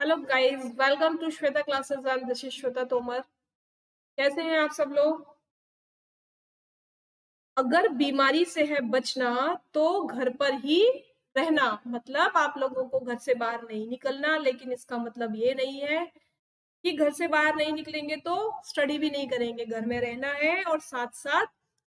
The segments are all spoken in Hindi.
Hello guys, welcome to Shweta classes and this is Shweta Tomar. कैसे हैं आप सब लोग? अगर बीमारी से है बचना तो घर पर ही रहना, मतलब आप लोगों को घर से बाहर नहीं निकलना। लेकिन इसका मतलब ये नहीं है कि घर से बाहर नहीं निकलेंगे तो स्टडी भी नहीं करेंगे। घर में रहना है और साथ साथ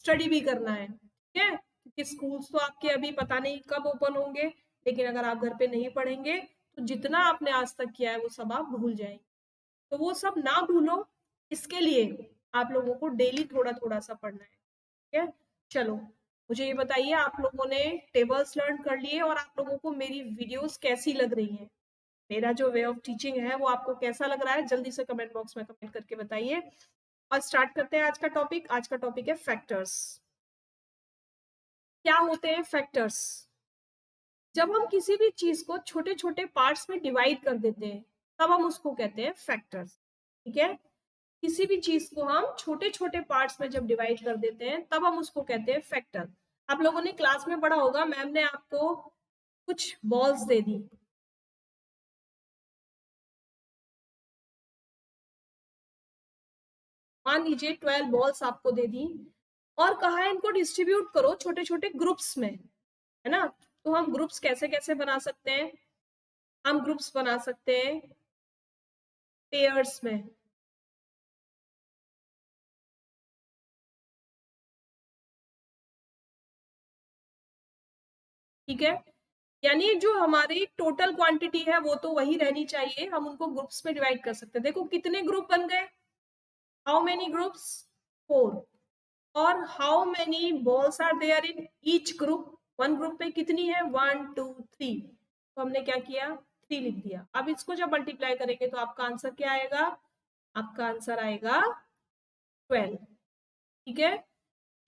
स्टडी भी करना है, ठीक है? क्योंकि स्कूल्स तो आपके अभी पता नहीं कब ओपन होंगे, लेकिन अगर आप घर पे नहीं पढ़ेंगे तो जितना आपने आज तक किया है वो सब आप भूल जाएंगे। तो वो सब ना भूलो, इसके लिए आप लोगों को डेली थोड़ा थोड़ा सा पढ़ना है, ठीक है? चलो, मुझे ये बताइए, आप लोगों ने टेबल्स लर्न कर लिए और आप लोगों को मेरी वीडियोस कैसी लग रही हैं? मेरा जो वे ऑफ टीचिंग है वो आपको कैसा लग रहा है? जल्दी से कमेंट बॉक्स में कमेंट करके बताइए। और स्टार्ट करते हैं आज का टॉपिक। आज का टॉपिक है फैक्टर्स। क्या होते हैं फैक्टर्स? जब हम किसी भी चीज को छोटे छोटे पार्ट्स में डिवाइड कर देते हैं तब हम उसको कहते हैं फैक्टर्स, ठीक है? किसी भी चीज को हम छोटे छोटे पार्ट्स में जब डिवाइड कर देते हैं तब हम उसको कहते हैं फैक्टर। आप लोगों ने क्लास में पढ़ा होगा, मैम ने आपको कुछ बॉल्स दे दी। मान लीजिए 12 बॉल्स आपको दे दी और कहा है इनको डिस्ट्रीब्यूट करो छोटे छोटे ग्रुप्स में, है ना? तो हम ग्रुप्स कैसे कैसे बना सकते हैं? हम ग्रुप्स बना सकते हैं पेयर्स में, ठीक है? यानी जो हमारी टोटल क्वांटिटी है वो तो वही रहनी चाहिए, हम उनको ग्रुप्स में डिवाइड कर सकते हैं। देखो कितने ग्रुप बन गए, हाउ मेनी ग्रुप्स? 4। और how many balls are there in each group? One group में कितनी है? 1 2 3। तो हमने क्या किया, 3 लिख दिया। अब इसको जब मल्टीप्लाई करेंगे तो आपका आंसर क्या आएगा? आपका आंसर आएगा 12, ठीक है?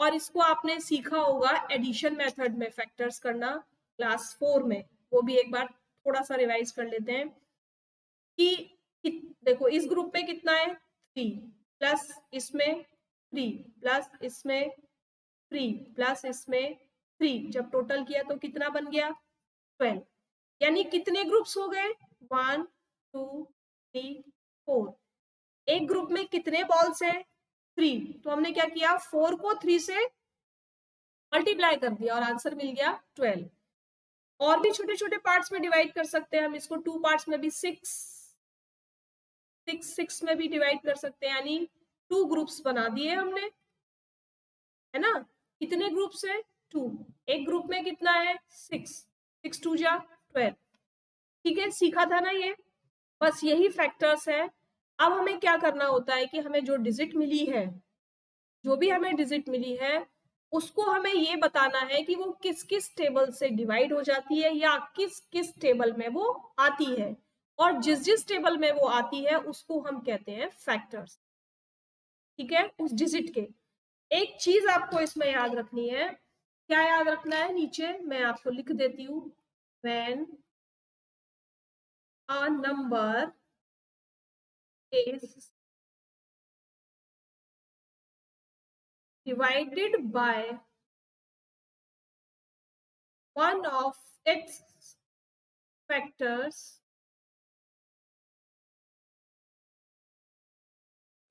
और इसको आपने सीखा होगा एडिशन मेथड में फैक्टर्स करना क्लास 4 में। वो भी एक बार थोड़ा सा रिवाइज कर लेते हैं कि, देखो इस ग्रुप में कितना है? 3 प्लस इसमें 3 प्लस इसमें 3 प्लस इसमें 3, जब टोटल किया तो कितना बन गया? 12। यानी कितने ग्रुप्स हो गए? 1 2 3 4। एक ग्रुप में कितने बॉल्स है? 3। तो हमने क्या किया, 4 को 3 से मल्टीप्लाई कर दिया और आंसर मिल गया 12। और भी छोटे छोटे पार्ट्स में डिवाइड कर सकते हैं हम इसको, 2 पार्ट्स में भी 6 6 6 में भी डिवाइड कर सकते हैं, यानी 2 ग्रुप्स बना दिए हमने, है ना? कितने ग्रुप्स है? 2। एक ग्रुप में कितना है? 6 6 2 जा 12, ठीक है? सीखा था ना ये? बस यही फैक्टर्स है। अब हमें क्या करना होता है कि हमें जो डिजिट मिली है, जो भी हमें डिजिट मिली है, उसको हमें ये बताना है कि वो किस किस टेबल से डिवाइड हो जाती है या किस किस टेबल में वो आती है। और जिस जिस टेबल में वो आती है उसको हम कहते हैं फैक्टर्स, ठीक है? उस डिजिट के। एक चीज आपको इसमें याद रखनी है। क्या याद रखना है? नीचे मैं आपको लिख देती हूँ। When a number is divided by one of its factors,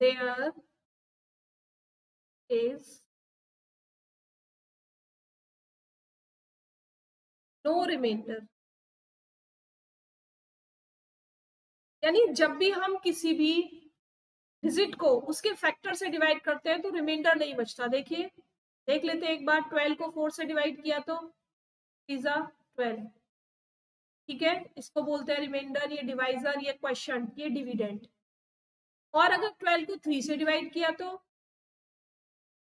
there is no remainder। यानी जब भी हम किसी भी डिजिट को उसके फैक्टर से डिवाइड करते हैं तो रिमाइंडर नहीं बचता। देखिए, देख लेते हैं एक बार। 12 को 4 से डिवाइड किया तो पिज्जा 12, ठीक है? इसको बोलते हैं रिमाइंडर, ये डिवाइजर, ये क्वेश्चन, ये डिविडेंड। और अगर 12 को 3 से डिवाइड किया तो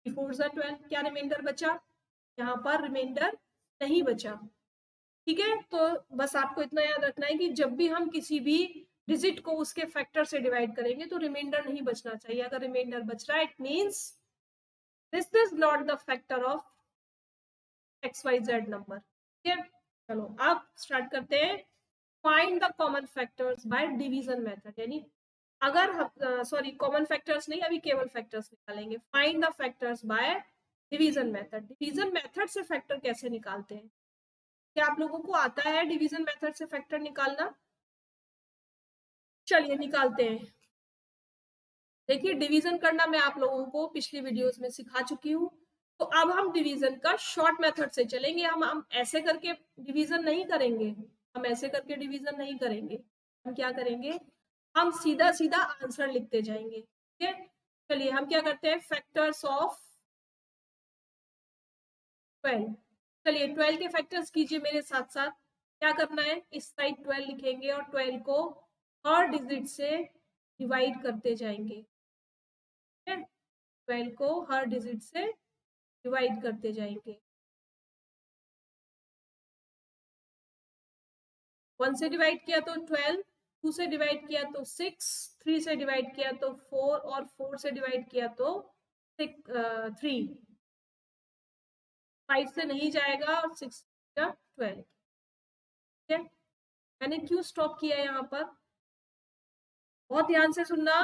4 12, क्या रिमाइंडर बचा? यहाँ पर रिमाइंडर नहीं बचा, ठीक है? तो बस आपको इतना याद रखना है कि जब भी हम किसी भी डिजिट को उसके फैक्टर से डिवाइड करेंगे तो रिमाइंडर नहीं बचना चाहिए। अगर रिमाइंडर बच रहा है it means this is not the factor of XYZ number, ठीक है? चलो अब स्टार्ट करते हैं। Find the common factors by division method. यानी अगर हम सॉरी, कॉमन फैक्टर्स नहीं, अभी केवल फैक्टर्स निकालेंगे। Find the factors by division method. Division method से फैक्टर कैसे निकालते हैं? क्या आप लोगों को आता है डिवीजन मेथड से फैक्टर निकालना? चलिए निकालते हैं। देखिए डिवीजन करना मैं आप लोगों को पिछली वीडियोस में सिखा चुकी हूँ। तो अब हम डिवीजन का शॉर्ट मेथड से चलेंगे। हम ऐसे करके डिवीजन नहीं करेंगे, हम ऐसे करके डिवीजन नहीं करेंगे। हम क्या करेंगे, हम सीधा सीधा आंसर लिखते जाएंगे। ठीक है, चलिए हम क्या करते हैं, फैक्टर्स ऑफ 12। चलिए 12 के फैक्टर्स कीजिए मेरे साथ साथ। क्या करना है, इस साइड 12 लिखेंगे और 12 को हर डिजिट से डिवाइड करते जाएंगे। ठीक है, 12 को हर डिजिट से डिवाइड करते जाएंगे। 1 से डिवाइड किया तो 12, 2 से डिवाइड किया तो 6, 3 से डिवाइड किया तो 4 और 4 से डिवाइड किया तो 3। 5 से नहीं जाएगा और 6 का 12। ठीक है, मैंने क्यों स्टॉप किया यहाँ पर, बहुत ध्यान से सुनना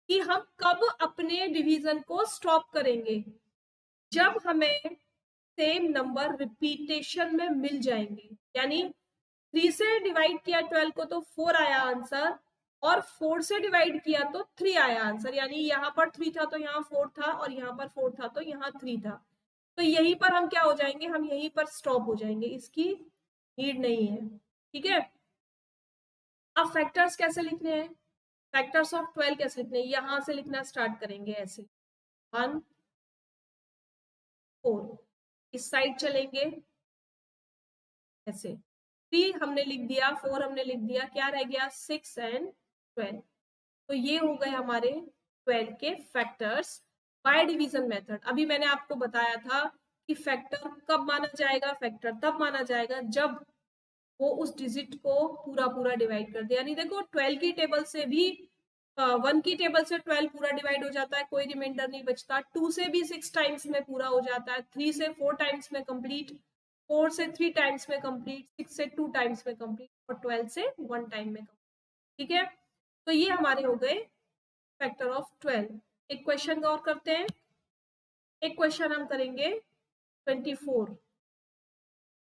कि हम कब अपने डिवीजन को स्टॉप करेंगे, जब हमें सेम नंबर रिपीटेशन में मिल जाएंगे। यानी 3 से डिवाइड किया 12 को तो 4 आया आंसर, और 4 से डिवाइड किया तो 3 आया आंसर। यानी यहाँ पर 3 था तो यहाँ 4 था, और यहाँ पर 4 था तो यहाँ 3 था। तो यहीं पर हम क्या हो जाएंगे, हम यहीं पर स्टॉप हो जाएंगे, इसकी नीड नहीं है। ठीक है, अब फैक्टर्स कैसे लिखने हैं, फैक्टर्स ऑफ 12 कैसे लिखने हैं, यहां से लिखना स्टार्ट करेंगे ऐसे 1 4, इस साइड चलेंगे ऐसे, 3 हमने लिख दिया, 4 हमने लिख दिया, क्या रह गया 6 एंड 12। तो ये हो गए हमारे 12 के फैक्टर्स बाय डिवीजन मेथड। अभी मैंने आपको बताया था कि फैक्टर कब माना जाएगा, फैक्टर तब माना जाएगा जब वो उस डिजिट को पूरा पूरा डिवाइड कर दे। यानी देखो 12 की टेबल से भी 1 की टेबल से 12 पूरा डिवाइड हो जाता है, कोई रिमाइंडर नहीं बचता। 2 से भी 6 टाइम्स में पूरा हो जाता है, 3 से 4 टाइम्स में कंप्लीट, 4 से 3 टाइम्स में कंप्लीट, 6 से 2 टाइम्स में कंप्लीट, और 12 से 1 टाइम में कंप्लीट। ठीक है, तो ये हमारे हो गए फैक्टर ऑफ 12। एक क्वेश्चन गौर करते हैं, एक क्वेश्चन हम करेंगे 24।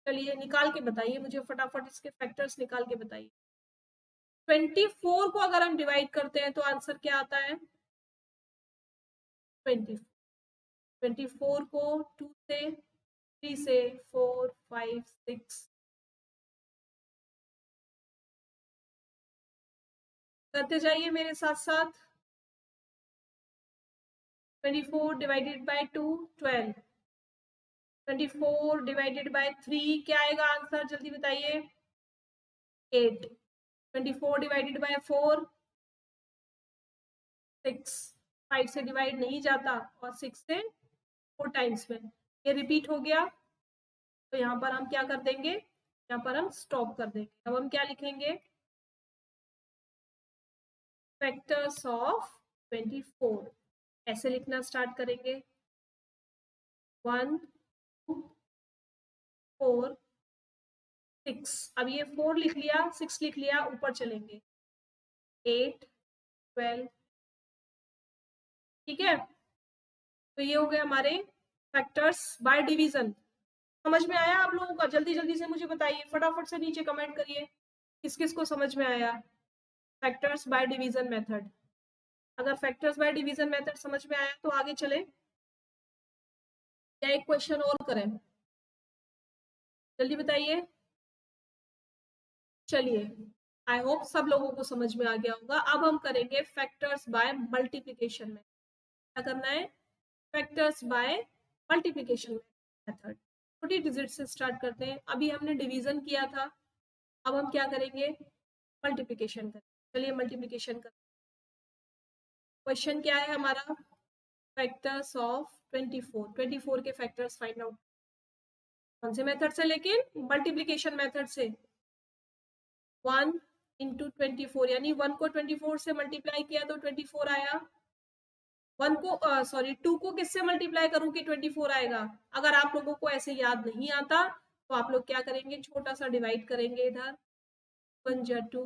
चलिए निकाल के बताइए मुझे फटाफट, इसके फैक्टर्स निकाल के बताइए। 24 को अगर हम डिवाइड करते हैं तो आंसर क्या आता है 20। 24 को 2 से, 3 से, 4 5 6 करते जाइए मेरे साथ साथ। 24 डिवाइडेड बाय 2 12, 24 डिवाइडेड बाय 3 क्या आएगा आंसर, जल्दी बताइए 8। 24 डिवाइडेड बाय 4 6, 5 से डिवाइड नहीं जाता, और 6 से 4 टाइम्स में ये रिपीट हो गया। तो यहाँ पर हम क्या कर देंगे, यहाँ पर हम स्टॉप कर देंगे। अब हम क्या लिखेंगे, फैक्टर्स ऑफ 24, ऐसे लिखना स्टार्ट करेंगे 1 2 4 6। अब ये 4 लिख लिया, 6 लिख लिया, ऊपर चलेंगे 8 12। ठीक है, तो ये हो गए हमारे फैक्टर्स बाय डिवीजन। समझ में आया आप लोगों का, जल्दी जल्दी से मुझे बताइए, फटाफट से नीचे कमेंट करिए किस किस को समझ में आया फैक्टर्स बाय डिवीजन मेथड। अगर फैक्टर्स बाय डिवीजन मेथड समझ में आया तो आगे चले, या एक क्वेश्चन और करें, जल्दी बताइए। चलिए आई होप सब लोगों को समझ में आ गया होगा। अब हम करेंगे फैक्टर्स बाय मल्टीप्लिकेशन में। क्या करना है, फैक्टर्स बाय मल्टीप्लिकेशन मेथड। छोटी डिजिट से स्टार्ट करते हैं, अभी हमने डिवीजन किया था, अब हम क्या करेंगे, मल्टीप्लिकेशन करेंगे। चलिए मल्टीप्लिकेशन कर, क्वेश्चन क्या है हमारा, फैक्टर्स ऑफ 24। 24 के फैक्टर्स फाइंड आउट, कौन से मेथड से, लेकिन मल्टीप्लिकेशन मेथड से। 1 इंटू 24, यानी 1 को 24 से मल्टीप्लाई किया तो 24 आया। 1 को सॉरी 2 को किससे मल्टीप्लाई करूं कि 24 आएगा। अगर आप लोगों को ऐसे याद नहीं आता तो आप लोग क्या करेंगे, छोटा सा डिवाइड करेंगे इधर, 1 जा 2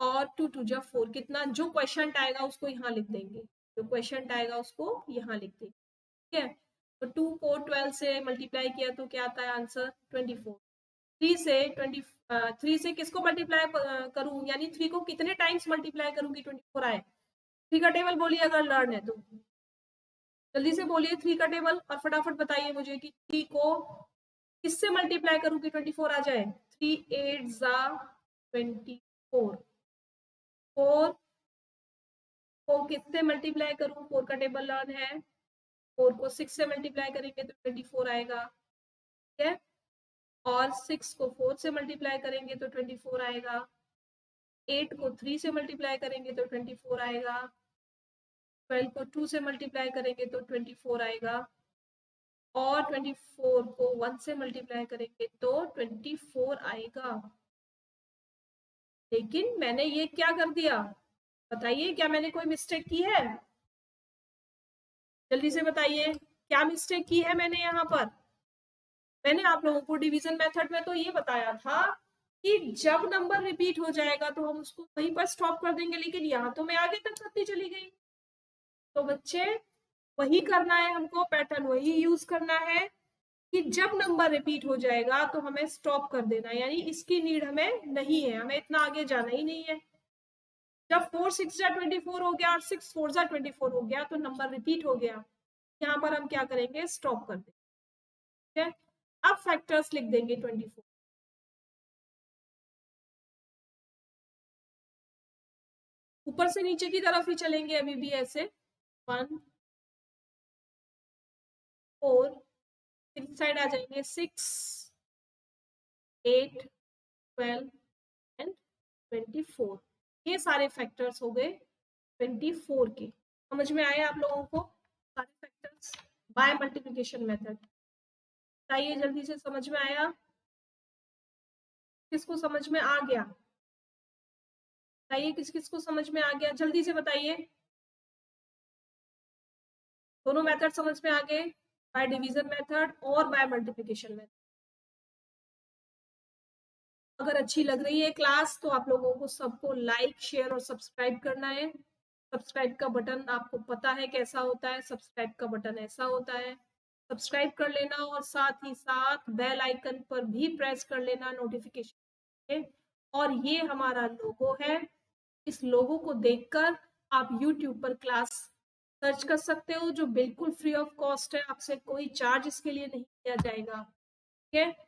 और 2 2 जा 4, कितना जो क्वेश्चन आएगा उसको यहाँ लिख देंगे, जो क्वेश्चन आएगा उसको यहाँ लिख देंगे। ठीक है, तो 2 को 12 से मल्टीप्लाई किया तो क्या आता है आंसर 24। 3 से 3 से किसको मल्टीप्लाई करूं, यानी 3 को कितने टाइम्स मल्टीप्लाई करूं कि 24 आए। 3 का टेबल बोलिए अगर लर्न है तो जल्दी से बोलिए 3 का टेबल, और फटाफट बताइए मुझे कि 3 को किससे मल्टीप्लाई करूं कि 24 आ जाए। 3 8 जा 24, 4 को किससे मल्टीप्लाई करूं, 4 का टेबल लर्न है। 4 को 6 से मल्टीप्लाई करेंगे तो 24 आएगा, ठीक है। और 6 को 4 से मल्टीप्लाई करेंगे तो 24 आएगा। 8 को 3 से मल्टीप्लाई करेंगे तो 24 आएगा। 12 को 2 से मल्टीप्लाई करेंगे तो 24 आएगा। और 24 को 1 से मल्टीप्लाई करेंगे तो 24 आएगा। लेकिन मैंने ये क्या कर दिया, बताइए, क्या मैंने कोई मिस्टेक की है? जल्दी से बताइए, क्या मिस्टेक की है मैंने यहाँ पर? मैंने आप लोगों को डिवीजन मेथड में तो ये बताया था कि जब नंबर रिपीट हो जाएगा तो हम उसको वहीं पर स्टॉप कर देंगे, लेकिन यहाँ तो मैं आगे तक करती चली गई। तो बच्चे वही करना है हमको, पैटर्न वही यूज करना है कि जब नंबर रिपीट हो जाएगा तो हमें स्टॉप कर देना, यानी इसकी नीड हमें नहीं है, हमें इतना आगे जाना ही नहीं है। जब 4 6 जा 24 हो गया और 6 4 जा 24 हो गया तो नंबर रिपीट हो गया, यहाँ पर हम क्या करेंगे, स्टॉप कर देंगे, ठीक है। अब फैक्टर्स लिख देंगे 24, ऊपर से नीचे की तरफ ही चलेंगे अभी भी ऐसे, 1 4, फिर साइड आ जाएंगे 6 8 12 एंड 24। ये सारे फैक्टर्स हो गए 24 के। समझ में आए आप लोगों को सारे फैक्टर्स बाय मल्टीप्लिकेशन मेथड? बताइए जल्दी से, समझ में आया? किसको समझ में आ गया? बताइए किस किस को समझ में आ गया, जल्दी से बताइए। दोनों मेथड समझ में आ गए, बाय डिवीजन मेथड और बाय मल्टीप्लिकेशन मेथड। अगर अच्छी लग रही है क्लास तो आप लोगों को सबको लाइक शेयर और सब्सक्राइब करना है। सब्सक्राइब का बटन आपको पता है कैसा होता है, सब्सक्राइब का बटन ऐसा होता है, सब्सक्राइब कर लेना और साथ ही साथ बेल आइकन पर भी प्रेस कर लेना नोटिफिकेशन। और ये हमारा लोगो है, इस लोगो को देखकर आप YouTube पर क्लास सर्च कर सकते हो, जो बिल्कुल फ्री ऑफ कॉस्ट है, आपसे कोई चार्ज इसके लिए नहीं किया जाएगा, ठीक है।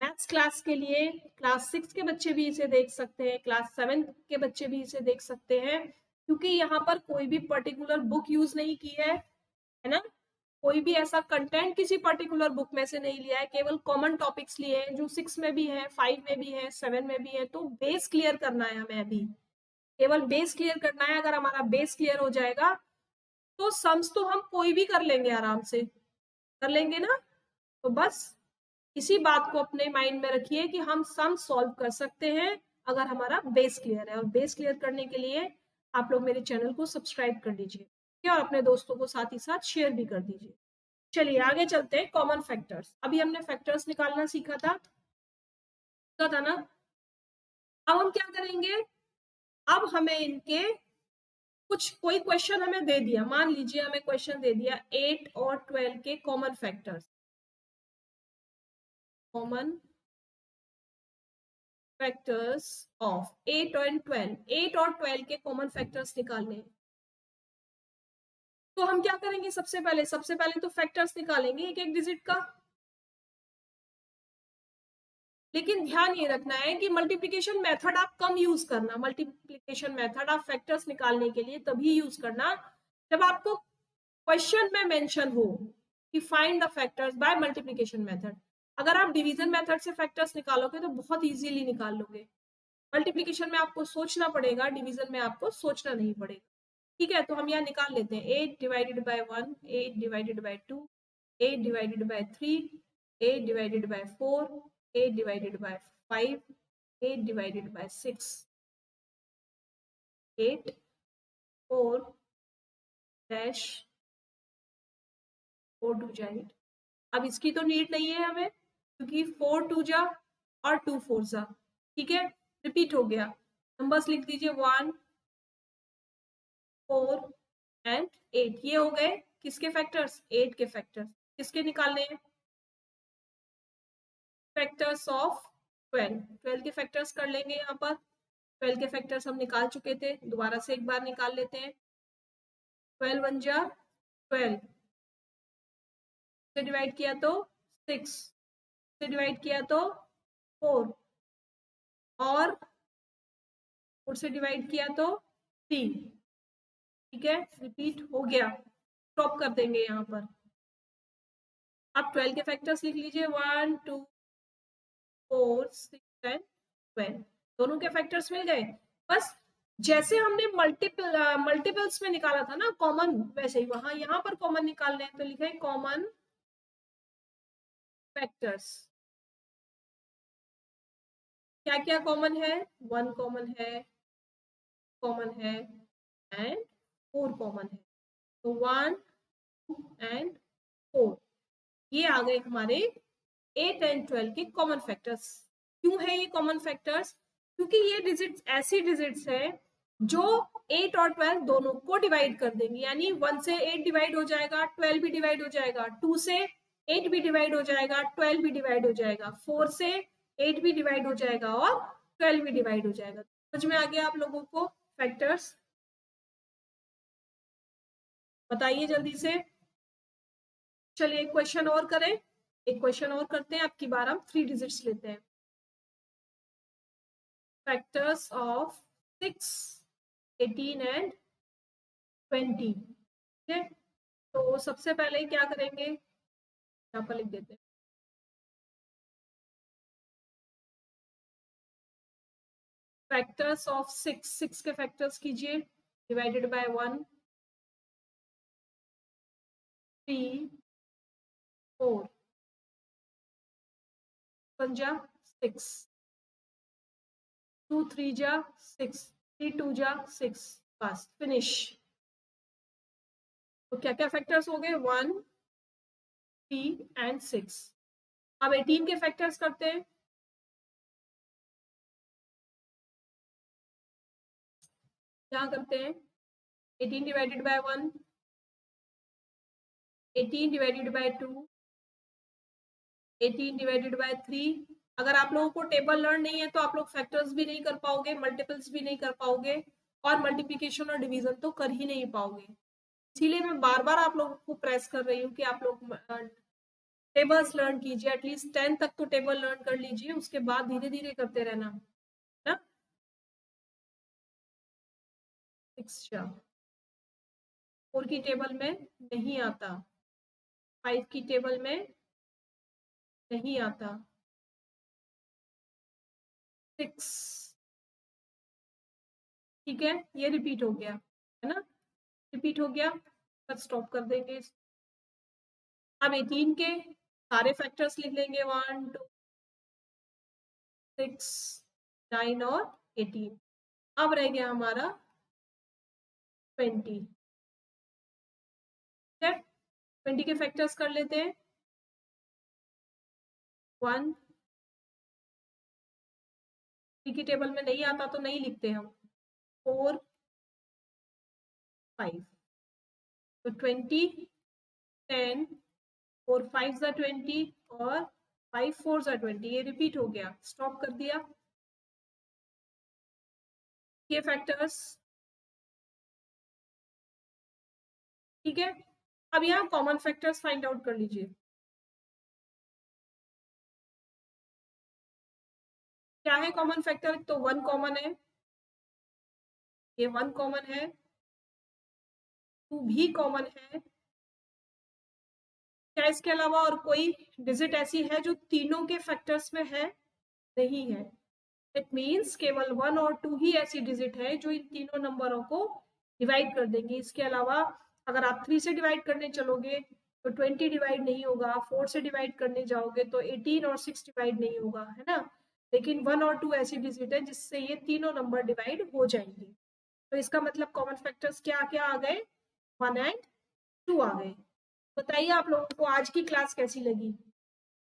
मैथ्स क्लास के लिए क्लास 6 के बच्चे भी इसे देख सकते हैं, क्लास 7 के बच्चे भी इसे देख सकते हैं, क्योंकि यहाँ पर कोई भी पर्टिकुलर बुक यूज नहीं की है ना, कोई भी ऐसा कंटेंट किसी पर्टिकुलर बुक में से नहीं लिया है, केवल कॉमन टॉपिक्स लिए हैं जो 6 में भी है, 5 में भी है, 7 में भी है। तो बेस क्लियर करना है हमें, अभी केवल बेस क्लियर करना है। अगर हमारा बेस क्लियर हो जाएगा तो सम्स तो हम कोई भी कर लेंगे, आराम से कर लेंगे ना। तो बस इसी बात को अपने माइंड में रखिए कि हम सम सॉल्व कर सकते हैं अगर हमारा बेस क्लियर है। और बेस क्लियर करने के लिए आप लोग मेरे चैनल को सब्सक्राइब कर लीजिए और अपने दोस्तों को साथ ही साथ शेयर भी कर दीजिए। चलिए आगे चलते हैं, कॉमन फैक्टर्स। अभी हमने फैक्टर्स निकालना सीखा था ना। अब हम क्या करेंगे, अब हमें इनके कोई क्वेश्चन हमें दे दिया, मान लीजिए हमें क्वेश्चन दे दिया 8 और 12 के common factors, common factors of 8 और 12, 8 और 12 के कॉमन फैक्टर्स निकालने। तो हम क्या करेंगे, सबसे पहले तो फैक्टर्स निकालेंगे एक एक डिजिट का। लेकिन ध्यान ये रखना है कि मल्टीप्लिकेशन मेथड आप कम यूज करना, मल्टीप्लिकेशन मेथड आप फैक्टर्स निकालने के लिए तभी यूज करना जब आपको क्वेश्चन में मेंशन हो कि find the factors bye multiplication method. अगर आप डिवीजन मेथड से फैक्टर्स निकालोगे तो बहुत इजीली निकाल लोगे, मल्टीप्लिकेशन में आपको सोचना पड़ेगा, डिवीजन में आपको सोचना नहीं पड़ेगा, ठीक है। तो हम यहाँ निकाल लेते हैं 8 divided by 1, 8 divided by 2, 8 divided by 3, 8 divided by 4, 8 divided by 5, 8 divided by 6, 8 4 dash 4 2 जा 8। अब इसकी तो नीड नहीं है हमें, क्योंकि 4 2 जा और 2 4 जा, ठीक है, रिपीट हो गया। नंबर्स लिख दीजिए 1 4 एंड 8, ये हो गए किसके फैक्टर्स, 8 के फैक्टर्स। किसके निकालने हैं, फैक्टर्स ऑफ 12, 12 के फैक्टर्स कर लेंगे यहाँ पर। 12 के फैक्टर्स हम निकाल चुके थे, दोबारा से एक बार निकाल लेते हैं। 12 1 जा 12 से डिवाइड किया तो 6 से डिवाइड किया तो 4 और 4 से डिवाइड किया तो 3। ठीक है, रिपीट हो गया, स्टॉप कर देंगे यहाँ पर। आप 12 के फैक्टर्स लिख लीजिए, 1 2 4 6 एंड 12, दोनों के फैक्टर्स मिल गए। बस जैसे हमने मल्टीपल्स में निकाला था ना कॉमन, वैसे ही वहां यहाँ पर कॉमन निकालने हैं, तो लिखे कॉमन फैक्टर्स। क्या क्या कॉमन है? 1 कॉमन है एंड 4 कॉमन है, तो 1 2 एंड 4 ये आ गए हमारे 8 एंड 12 के कॉमन फैक्टर्स। क्यों है ये कॉमन फैक्टर्स? क्योंकि ये डिजिट्स ऐसी डिजिट्स है जो 8 और 12 दोनों को डिवाइड कर देंगी, यानी 1 से 8 डिवाइड हो जाएगा, 12 भी डिवाइड हो जाएगा, 2 से 8 भी डिवाइड हो जाएगा, 12 भी डिवाइड हो जाएगा, 4 से 8 भी डिवाइड हो जाएगा और 12 भी डिवाइड हो जाएगा। समझ में आ गया आप लोगों को फैक्टर्स? बताइए जल्दी से। चलिए एक क्वेश्चन और करें, एक क्वेश्चन और करते हैं, आपकी बार हम 3 डिजिट्स लेते हैं। Factors of 6 18 and 20। ठीक है, तो सबसे पहले क्या करेंगे, यहाँ पर लिख देते हैं फैक्टर्स ऑफ 6, 6 के फैक्टर्स कीजिए, डिवाइडेड बाय 1 3 4 1 जा 6 2 3 जा 6 3 2 जा 6, बस फिनिश। तो क्या क्या फैक्टर्स हो गए? 1 3 एंड 6। अब 18 के फैक्टर्स करते हैं। क्या करते हैं? 18 divided by 1, 18 divided by 2, 18 divided by 3। अगर आप लोगों को टेबल लर्न नहीं है तो आप लोग फैक्टर्स भी नहीं कर पाओगे, मल्टीपल्स भी नहीं कर पाओगे और मल्टीप्लिकेशन और डिवीजन तो कर ही नहीं पाओगे। इसीलिए मैं बार बार आप लोगों को प्रेस कर रही हूँ कि आप लोग टेबल्स लर्न कीजिए, एटलीस्ट 10 तक तो टेबल लर्न कर लीजिए, उसके बाद धीरे धीरे करते रहना ना। 4 की टेबल में नहीं आता, 5 की टेबल में नहीं आता, 6। ठीक है, ये रिपीट हो गया है ना, रिपीट हो गया, पर स्टॉप कर देंगे। अब 18 के सारे फैक्टर्स लिख लेंगे, 1 2 6 9 और 18। अब रह गया हमारा 20। 20 के फैक्टर्स कर लेते हैं। 1 की टेबल में नहीं आता तो नहीं लिखते हम, 4 5, तो 20 10 4 5 20 और 5 4 20, ये रिपीट हो गया, स्टॉप कर दिया। ये फैक्टर्स ठीक है। अब यहाँ कॉमन फैक्टर्स फाइंड आउट कर लीजिए। क्या है कॉमन फैक्टर? तो 1 कॉमन है, ये 1 कॉमन है, 2 भी कॉमन है। क्या इसके अलावा और कोई डिजिट ऐसी है जो तीनों के फैक्टर्स में है? नहीं है। इट मीन्स केवल 1 और 2 ही ऐसी डिजिट है जो इन तीनों नंबरों को डिवाइड कर देंगे। इसके अलावा अगर आप 3 से डिवाइड करने चलोगे तो 20 डिवाइड नहीं होगा, 4 से डिवाइड करने जाओगे तो 18 और 6 डिवाइड नहीं होगा, है ना। लेकिन 1 और 2 ऐसी डिजिट है जिससे ये तीनों नंबर डिवाइड हो जाएंगे। तो इसका मतलब कॉमन फैक्टर्स क्या क्या आ गए? 1 एंड 2 आ गए। बताइए आप लोगों को आज की क्लास कैसी लगी?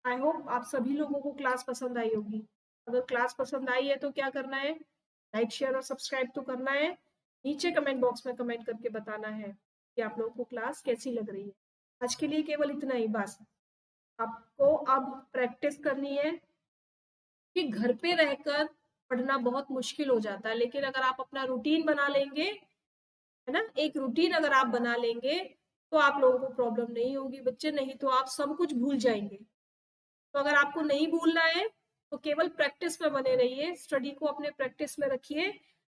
आई होप आप सभी लोगों को क्लास पसंद आई होगी। अगर क्लास पसंद आई है तो क्या करना है? लाइक शेयर और सब्सक्राइब तो करना है। नीचे कमेंट बॉक्स में कमेंट करके बताना है कि आप लोगों को क्लास कैसी लग रही है। आज के लिए केवल इतना ही बस। आपको अब प्रैक्टिस करनी है कि घर पे रहकर पढ़ना बहुत मुश्किल हो जाता है, लेकिन अगर आप अपना रूटीन बना लेंगे, है ना, एक रूटीन अगर आप बना लेंगे तो आप लोगों को प्रॉब्लम नहीं होगी बच्चे, नहीं तो आप सब कुछ भूल जाएंगे। तो अगर आपको नहीं भूलना है तो केवल प्रैक्टिस में बने रहिए, स्टडी को अपने प्रैक्टिस में रखिए,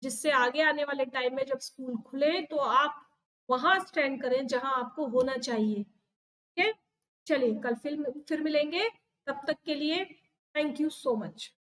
जिससे आगे आने वाले टाइम में जब स्कूल खुले तो आप वहां स्टैंड करें जहां आपको होना चाहिए। ठीक है, चलिए कल फिर मिलेंगे, तब तक के लिए थैंक यू सो मच।